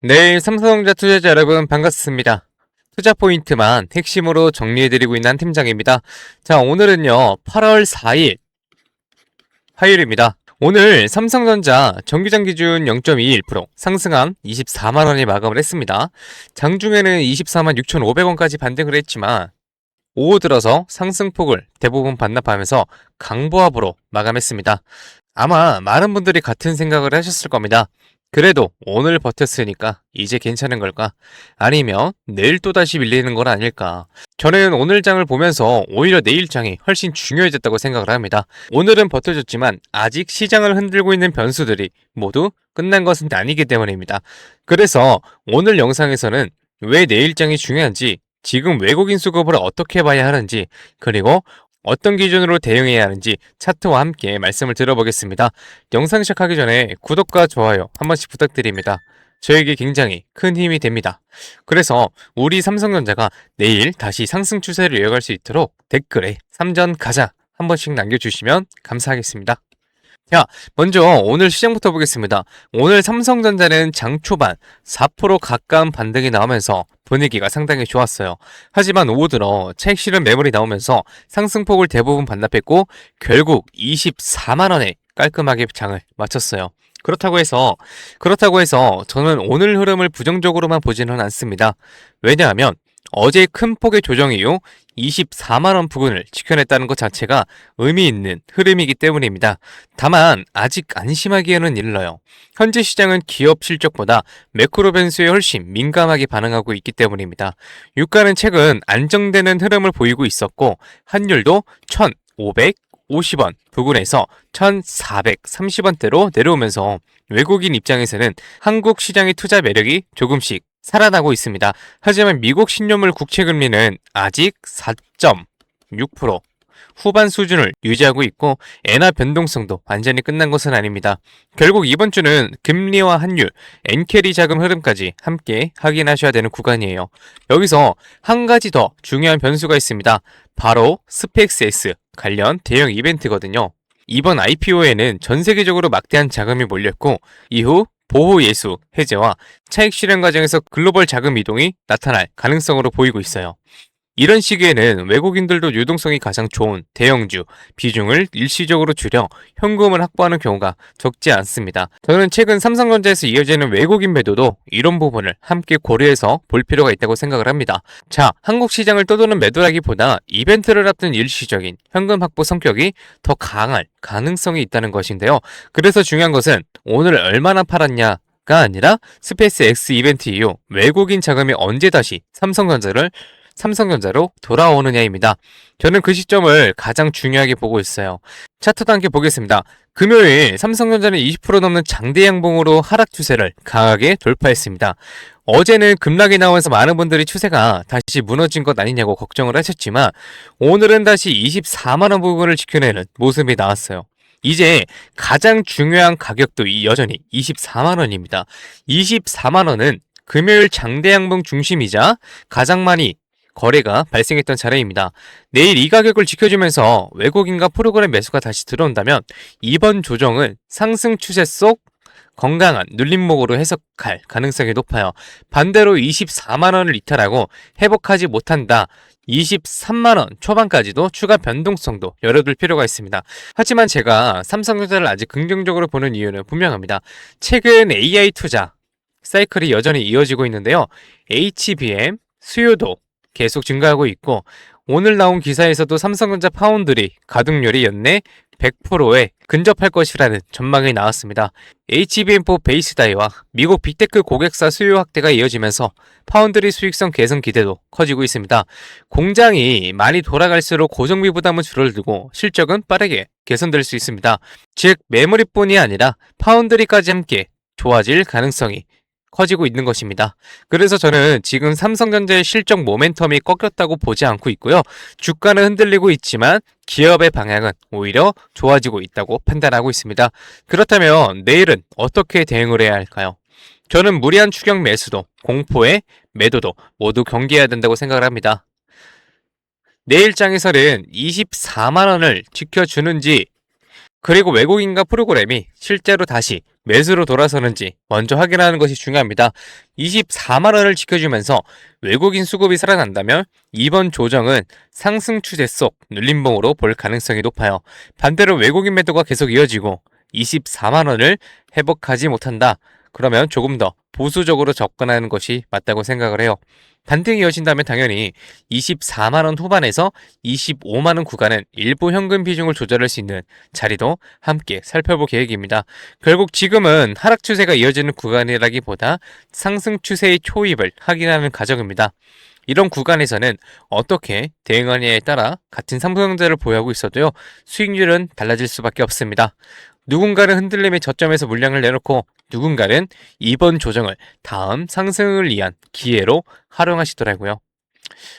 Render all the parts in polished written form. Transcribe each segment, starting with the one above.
네, 삼성전자 투자자 여러분 반갑습니다. 투자 포인트만 핵심으로 정리해드리고 있는 한 팀장입니다. 자, 오늘은요, 8월 4일 화요일입니다. 오늘 삼성전자 정규장 기준 0.21% 상승한 24만원에 마감을 했습니다. 장중에는 24만 6,500원까지 반등을 했지만 오후 들어서 상승폭을 대부분 반납하면서 강보합으로 마감했습니다. 아마 많은 분들이 같은 생각을 하셨을 겁니다. 그래도 오늘 버텼으니까 이제 괜찮은 걸까? 아니면 내일 또다시 밀리는 건 아닐까? 저는 오늘 장을 보면서 오히려 내일 장이 훨씬 중요해졌다고 생각을 합니다. 오늘은 버텨줬지만 아직 시장을 흔들고 있는 변수들이 모두 끝난 것은 아니기 때문입니다. 그래서 오늘 영상에서는 왜 내일 장이 중요한지, 지금 외국인 수급을 어떻게 봐야 하는지, 그리고 어떤 기준으로 대응해야 하는지 차트와 함께 말씀을 들어보겠습니다. 영상 시작하기 전에 구독과 좋아요 한 번씩 부탁드립니다. 저에게 굉장히 큰 힘이 됩니다. 그래서 우리 삼성전자가 내일 다시 상승 추세를 이어갈 수 있도록 댓글에 삼전 가자 한 번씩 남겨주시면 감사하겠습니다. 자, 먼저 오늘 시장부터 보겠습니다. 오늘 삼성전자는 장 초반 4% 가까운 반등이 나오면서 분위기가 상당히 좋았어요. 하지만 오후 들어 차익 실현 매물이 나오면서 상승폭을 대부분 반납했고 결국 24만원에 깔끔하게 장을 마쳤어요. 그렇다고 해서 저는 오늘 흐름을 부정적으로만 보지는 않습니다. 왜냐하면 어제 큰 폭의 조정 이후 24만원 부근을 지켜냈다는 것 자체가 의미 있는 흐름이기 때문입니다. 다만 아직 안심하기에는 일러요. 현재 시장은 기업 실적보다 매크로 변수에 훨씬 민감하게 반응하고 있기 때문입니다. 유가는 최근 안정되는 흐름을 보이고 있었고 환율도 1,550원 부근에서 1,430원대로 내려오면서 외국인 입장에서는 한국 시장의 투자 매력이 조금씩 살아나고 있습니다. 하지만 미국 신용물 국채 금리는 아직 4.6% 후반 수준을 유지하고 있고 엔화 변동성도 완전히 끝난 것은 아닙니다. 결국 이번 주는 금리와 환율, 엔캐리 자금 흐름까지 함께 확인하셔야 되는 구간이에요. 여기서 한 가지 더 중요한 변수가 있습니다. 바로 스페이스X 관련 대형 이벤트거든요. 이번 IPO에는 전 세계적으로 막대한 자금이 몰렸고 이후 보호 예수 해제와 차익 실현 과정에서 글로벌 자금 이동이 나타날 가능성으로 보이고 있어요. 이런 시기에는 외국인들도 유동성이 가장 좋은 대형주 비중을 일시적으로 줄여 현금을 확보하는 경우가 적지 않습니다. 저는 최근 삼성전자에서 이어지는 외국인 매도도 이런 부분을 함께 고려해서 볼 필요가 있다고 생각을 합니다. 자, 한국 시장을 떠도는 매도라기보다 이벤트를 앞둔 일시적인 현금 확보 성격이 더 강할 가능성이 있다는 것인데요. 그래서 중요한 것은 오늘 얼마나 팔았냐 가 아니라 스페이스 X 이벤트 이후 외국인 자금이 언제 다시 삼성전자로 돌아오느냐입니다. 저는 그 시점을 가장 중요하게 보고 있어요. 차트도 함께 보겠습니다. 금요일 삼성전자는 20% 넘는 장대 양봉으로 하락 추세를 강하게 돌파했습니다. 어제는 급락이 나오면서 많은 분들이 추세가 다시 무너진 것 아니냐고 걱정을 하셨지만 오늘은 다시 24만원 부근을 지켜내는 모습이 나왔어요. 이제 가장 중요한 가격도 여전히 24만원입니다. 24만원은 금요일 장대 양봉 중심이자 가장 많이 거래가 발생했던 자리입니다. 내일 이 가격을 지켜주면서 외국인과 프로그램 매수가 다시 들어온다면 이번 조정은 상승 추세 속 건강한 눌림목으로 해석할 가능성이 높아요. 반대로 24만원을 이탈하고 회복하지 못한다. 23만원 초반까지도 추가 변동성도 열어둘 필요가 있습니다. 하지만 제가 삼성전자를 아직 긍정적으로 보는 이유는 분명합니다. 최근 AI 투자 사이클이 여전히 이어지고 있는데요. HBM 수요도 계속 증가하고 있고 오늘 나온 기사에서도 삼성전자 파운드리 가동률이 연내 100%에 근접할 것이라는 전망이 나왔습니다. HBM4 베이스 다이와 미국 빅테크 고객사 수요 확대가 이어지면서 파운드리 수익성 개선 기대도 커지고 있습니다. 공장이 많이 돌아갈수록 고정비 부담은 줄어들고 실적은 빠르게 개선될 수 있습니다. 즉 메모리뿐이 아니라 파운드리까지 함께 좋아질 가능성이 커지고 있는 것입니다. 그래서 저는 지금 삼성전자의 실적 모멘텀이 꺾였다고 보지 않고 있고요. 주가는 흔들리고 있지만 기업의 방향은 오히려 좋아지고 있다고 판단하고 있습니다. 그렇다면 내일은 어떻게 대응을 해야 할까요? 저는 무리한 추격 매수도, 공포의 매도도 모두 경계해야 된다고 생각을 합니다. 내일 장에서는 24만원을 지켜주는지 그리고 외국인과 프로그램이 실제로 다시 매수로 돌아서는지 먼저 확인하는 것이 중요합니다. 24만원을 지켜주면서 외국인 수급이 살아난다면 이번 조정은 상승 추세 속 눌림봉으로 볼 가능성이 높아요. 반대로 외국인 매도가 계속 이어지고 24만원을 회복하지 못한다. 그러면 조금 더 보수적으로 접근하는 것이 맞다고 생각을 해요. 반등이 이어진다면 당연히 24만원 후반에서 25만원 구간은 일부 현금 비중을 조절할 수 있는 자리도 함께 살펴볼 계획입니다. 결국 지금은 하락 추세가 이어지는 구간이라기보다 상승 추세의 초입을 확인하는 과정입니다. 이런 구간에서는 어떻게 대응하느냐에 따라 같은 삼성전자를 보유하고 있어도요, 수익률은 달라질 수밖에 없습니다. 누군가는 흔들림의 저점에서 물량을 내놓고 누군가는 이번 조정을 다음 상승을 위한 기회로 활용하시더라고요.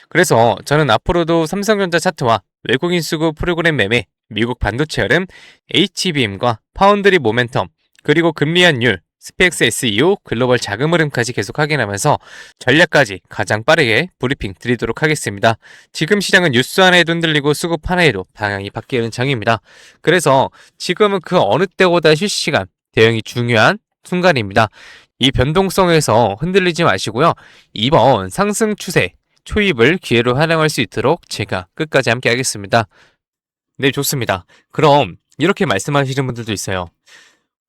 그래서 저는 앞으로도 삼성전자 차트와 외국인 수급 프로그램 매매, 미국 반도체 흐름, HBM과 파운드리 모멘텀, 그리고 금리 환율, 스펙스 SEO, 글로벌 자금 흐름까지 계속 확인하면서 전략까지 가장 빠르게 브리핑 드리도록 하겠습니다. 지금 시장은 뉴스 하나에도 흔들리고 수급 하나에도 방향이 바뀌는 장입니다. 그래서 지금은 그 어느 때보다 실시간 대응이 중요한 순간입니다. 이 변동성에서 흔들리지 마시고요. 이번 상승 추세 초입을 기회로 활용할 수 있도록 제가 끝까지 함께 하겠습니다. 네, 좋습니다. 그럼 이렇게 말씀하시는 분들도 있어요.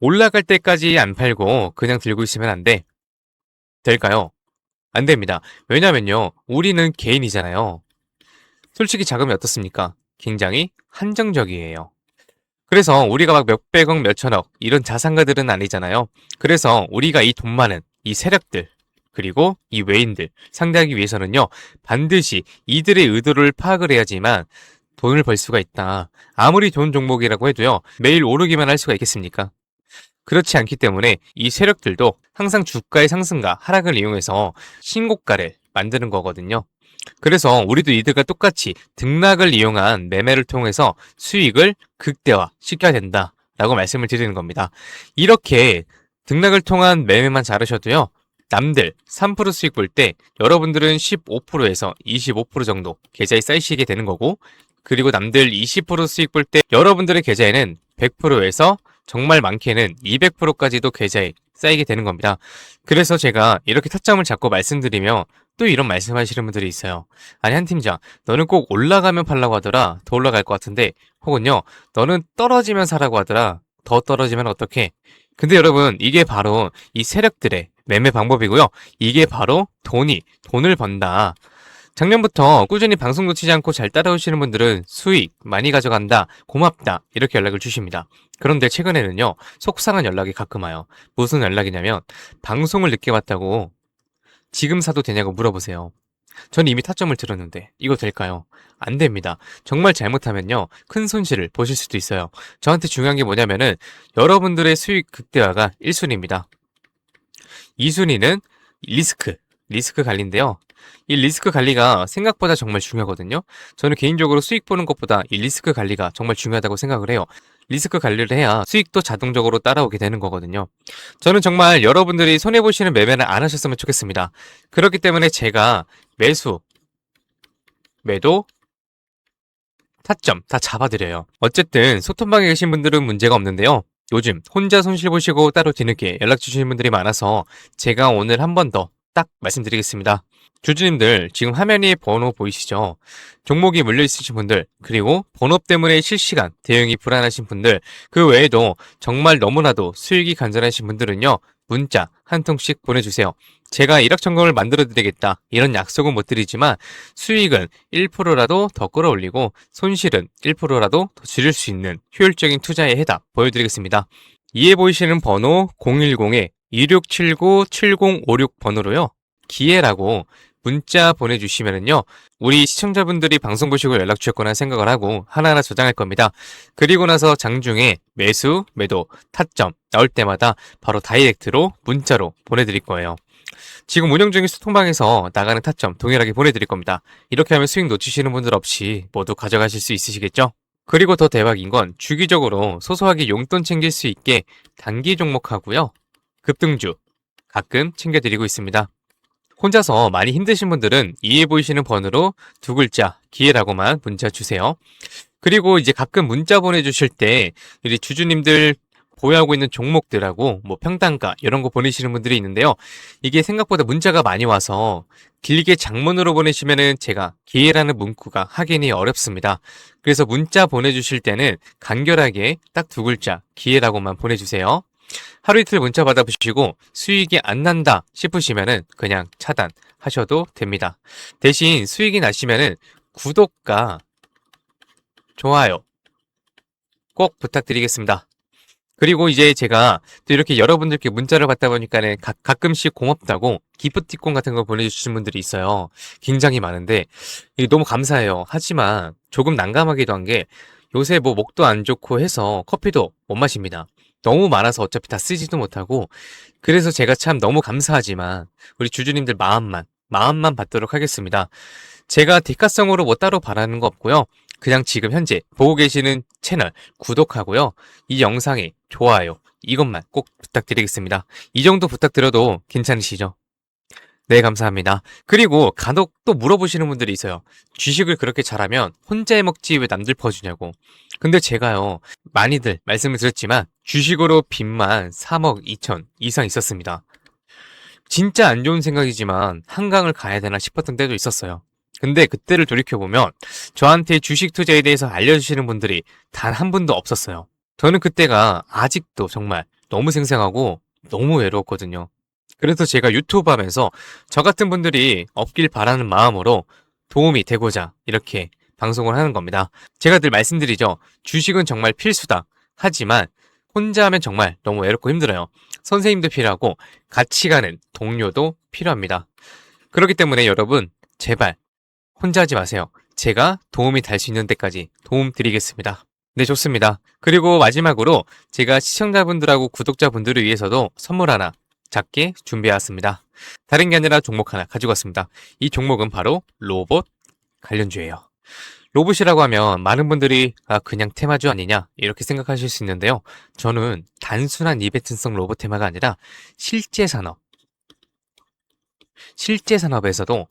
올라갈 때까지 안 팔고 그냥 들고 있으면 안 돼. 될까요? 안 됩니다. 왜냐면요, 우리는 개인이잖아요. 솔직히 자금이 어떻습니까? 굉장히 한정적이에요. 그래서 우리가 막 몇백억, 몇천억 이런 자산가들은 아니잖아요. 그래서 우리가 이 돈 많은 이 세력들 그리고 이 외인들 상대하기 위해서는요, 반드시 이들의 의도를 파악을 해야지만 돈을 벌 수가 있다. 아무리 좋은 종목이라고 해도요, 매일 오르기만 할 수가 있겠습니까? 그렇지 않기 때문에 이 세력들도 항상 주가의 상승과 하락을 이용해서 신고가를 만드는 거거든요. 그래서 우리도 이들과 똑같이 등락을 이용한 매매를 통해서 수익을 극대화 시켜야 된다라고 말씀을 드리는 겁니다. 이렇게 등락을 통한 매매만 잘하셔도요, 남들 3% 수익 볼 때 여러분들은 15%에서 25% 정도 계좌에 쌓이시게 되는 거고, 그리고 남들 20% 수익 볼 때 여러분들의 계좌에는 100%에서 정말 많게는 200%까지도 계좌에 쌓이게 되는 겁니다. 그래서 제가 이렇게 타점을 잡고 말씀드리며 또 이런 말씀하시는 분들이 있어요. 아니, 한 팀장, 너는 꼭 올라가면 팔라고 하더라. 더 올라갈 것 같은데. 혹은요, 너는 떨어지면 사라고 하더라. 더 떨어지면 어떡해? 근데 여러분, 이게 바로 이 세력들의 매매 방법이고요. 이게 바로 돈을 번다. 작년부터 꾸준히 방송 놓치지 않고 잘 따라오시는 분들은 수익 많이 가져간다, 고맙다 이렇게 연락을 주십니다. 그런데 최근에는요, 속상한 연락이 가끔 와요. 무슨 연락이냐면 방송을 늦게 봤다고 지금 사도 되냐고 물어보세요. 전 이미 타점을 들었는데 이거 될까요? 안 됩니다. 정말 잘못하면요, 큰 손실을 보실 수도 있어요. 저한테 중요한 게 뭐냐면은 여러분들의 수익 극대화가 1순위입니다. 2순위는 리스크 관리인데요. 이 리스크 관리가 생각보다 정말 중요하거든요. 저는 개인적으로 수익 보는 것보다 이 리스크 관리가 정말 중요하다고 생각을 해요. 리스크 관리를 해야 수익도 자동적으로 따라오게 되는 거거든요. 저는 정말 여러분들이 손해보시는 매매는 안 하셨으면 좋겠습니다. 그렇기 때문에 제가 매수, 매도, 타점 다 잡아드려요. 어쨌든 소통방에 계신 분들은 문제가 없는데요. 요즘 혼자 손실 보시고 따로 뒤늦게 연락 주시는 분들이 많아서 제가 오늘 한 번 더 딱 말씀드리겠습니다. 주주님들, 지금 화면 위에 번호 보이시죠? 종목이 물려 있으신 분들, 그리고 번호 때문에 실시간 대응이 불안하신 분들, 그 외에도 정말 너무나도 수익이 간절하신 분들은요, 문자 한 통씩 보내주세요. 제가 일확천금을 만들어 드리겠다 이런 약속은 못 드리지만 수익은 1%라도 더 끌어올리고 손실은 1%라도 더 줄일 수 있는 효율적인 투자의 해답 보여드리겠습니다. 이에 보이시는 번호 010-2679-7056 번호로요, 기회라고 문자 보내주시면은요, 우리 시청자분들이 방송 보시고 연락 주셨거나 생각을 하고 하나하나 저장할 겁니다. 그리고 나서 장중에 매수, 매도, 타점 나올 때마다 바로 다이렉트로 문자로 보내드릴 거예요. 지금 운영 중인 소통방에서 나가는 타점 동일하게 보내드릴 겁니다. 이렇게 하면 수익 놓치시는 분들 없이 모두 가져가실 수 있으시겠죠? 그리고 더 대박인 건 주기적으로 소소하게 용돈 챙길 수 있게 단기 종목하고요, 급등주 가끔 챙겨드리고 있습니다. 혼자서 많이 힘드신 분들은 이해 보이시는 번호로 두 글자 기회라고만 문자 주세요. 그리고 이제 가끔 문자 보내주실 때 우리 주주님들 보유하고 있는 종목들하고 뭐 평단가 이런 거 보내시는 분들이 있는데요. 이게 생각보다 문자가 많이 와서 길게 장문으로 보내시면은 제가 기회라는 문구가 확인이 어렵습니다. 그래서 문자 보내주실 때는 간결하게 딱 두 글자 기회라고만 보내주세요. 하루 이틀 문자 받아보시고 수익이 안 난다 싶으시면은 그냥 차단하셔도 됩니다. 대신 수익이 나시면은 구독과 좋아요 꼭 부탁드리겠습니다. 그리고 이제 제가 또 이렇게 여러분들께 문자를 받다 보니까는 가끔씩 고맙다고 기프티콘 같은 거 보내주시는 분들이 있어요. 굉장히 많은데 이게 너무 감사해요. 하지만 조금 난감하기도 한 게 요새 뭐 목도 안 좋고 해서 커피도 못 마십니다. 너무 많아서 어차피 다 쓰지도 못하고 그래서 제가 참 너무 감사하지만 우리 주주님들 마음만 받도록 하겠습니다. 제가 대가성으로 뭐 따로 바라는 거 없고요. 그냥 지금 현재 보고 계시는 채널 구독하고요. 이 영상에 좋아요 이것만 꼭 부탁드리겠습니다. 이 정도 부탁드려도 괜찮으시죠? 네, 감사합니다. 그리고 간혹 또 물어보시는 분들이 있어요. 주식을 그렇게 잘하면 혼자 해먹지 왜 남들 퍼주냐고. 근데 제가요, 많이들 말씀을 드렸지만 주식으로 빚만 3억 2천 이상 있었습니다. 진짜 안 좋은 생각이지만 한강을 가야 되나 싶었던 때도 있었어요. 근데 그때를 돌이켜보면 저한테 주식 투자에 대해서 알려주시는 분들이 단 한 분도 없었어요. 저는 그때가 아직도 정말 너무 생생하고 너무 외로웠거든요. 그래서 제가 유튜브 하면서 저 같은 분들이 없길 바라는 마음으로 도움이 되고자 이렇게 방송을 하는 겁니다. 제가 늘 말씀드리죠. 주식은 정말 필수다. 하지만 혼자 하면 정말 너무 외롭고 힘들어요. 선생님도 필요하고 같이 가는 동료도 필요합니다. 그렇기 때문에 여러분 제발 혼자 하지 마세요. 제가 도움이 될 수 있는 데까지 도움 드리겠습니다. 네, 좋습니다. 그리고 마지막으로 제가 시청자분들하고 구독자분들을 위해서도 선물 하나 작게 준비해왔습니다. 다른 게 아니라 종목 하나 가지고 왔습니다. 이 종목은 바로 로봇 관련주예요. 로봇이라고 하면 많은 분들이 그냥 테마주 아니냐 이렇게 생각하실 수 있는데요. 저는 단순한 이벤트성 로봇 테마가 아니라 실제 산업에서도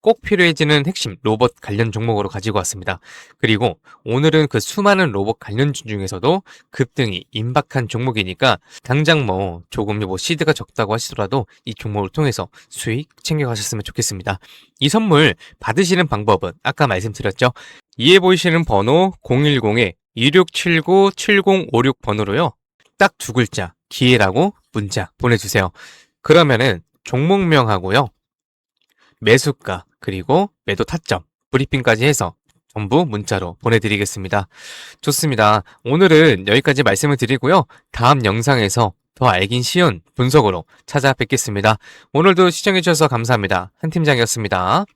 꼭 필요해지는 핵심 로봇 관련 종목으로 가지고 왔습니다. 그리고 오늘은 그 수많은 로봇 관련주 중에서도 급등이 임박한 종목이니까 당장 뭐 조금 뭐 시드가 적다고 하시더라도 이 종목을 통해서 수익 챙겨가셨으면 좋겠습니다. 이 선물 받으시는 방법은 아까 말씀드렸죠. 이해 보이시는 번호 010-2679-7056 번호로요. 딱 두 글자 기회라고 문자 보내주세요. 그러면은 종목명하고요. 매수가 그리고 매도 타점 브리핑까지 해서 전부 문자로 보내드리겠습니다. 좋습니다. 오늘은 여기까지 말씀을 드리고요. 다음 영상에서 더 알긴 쉬운 분석으로 찾아뵙겠습니다. 오늘도 시청해주셔서 감사합니다. 한 팀장이었습니다.